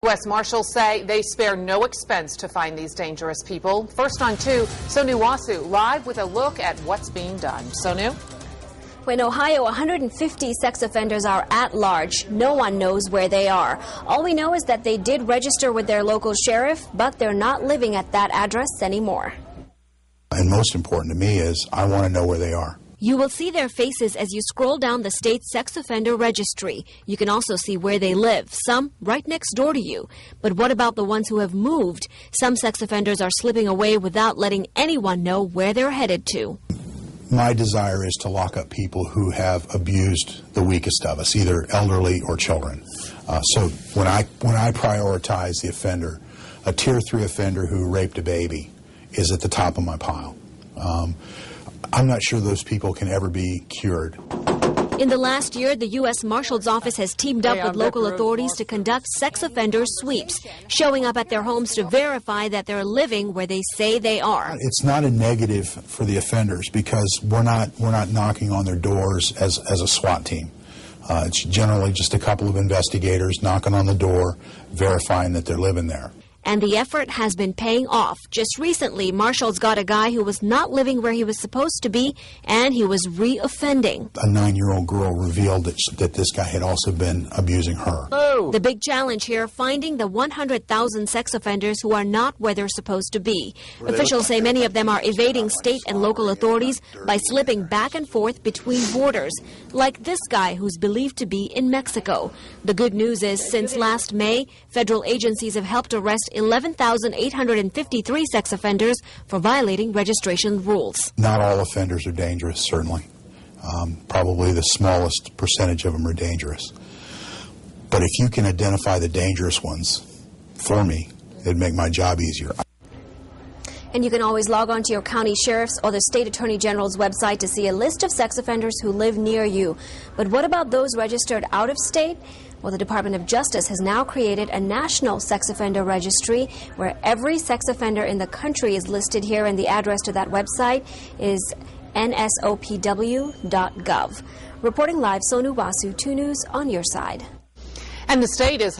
U.S. Marshals say they spare no expense to find these dangerous people. First on 2, Sonu Wasu live with a look at what's being done. Sonu? In Ohio, 150 sex offenders are at large. No one knows where they are. All we know is that they did register with their local sheriff, but they're not living at that address anymore. And most important to me is I want to know where they are. You will see their faces as you scroll down the state's sex offender registry. You can also see where they live, some right next door to you. But what about the ones who have moved? Some sex offenders are slipping away without letting anyone know where they're headed to. My desire is to lock up people who have abused the weakest of us, either elderly or children. So when I prioritize the offender, a Tier 3 offender who raped a baby is at the top of my pile. I'm not sure those people can ever be cured. In the last year, the U.S. Marshal's Office has teamed up with local authorities to conduct sex offender sweeps, showing up at their homes to verify that they're living where they say they are. It's not a negative for the offenders because we're not knocking on their doors as a SWAT team. It's generally just a couple of investigators knocking on the door, verifying that they're living there. And the effort has been paying off. Just recently, marshals got a guy who was not living where he was supposed to be, and he was re-offending. A 9-year-old girl revealed that this guy had also been abusing her. Oh. The big challenge here, finding the 100,000 sex offenders who are not where they're supposed to be. Officials say many of them are evading state and local authorities by slipping back and forth between borders, like this guy who's believed to be in Mexico. The good news is, since last May, federal agencies have helped arrest 11,853 sex offenders for violating registration rules. Not all offenders are dangerous, certainly. Probably the smallest percentage of them are dangerous. But if you can identify the dangerous ones for me, it'd make my job easier. And you can always log on to your county sheriff's or the state attorney general's website to see a list of sex offenders who live near you. But what about those registered out of state? Well, the Department of Justice has now created a national sex offender registry where every sex offender in the country is listed here, and the address to that website is nsopw.gov. Reporting live, Sonu Wasu, 2 News on your side. And the state is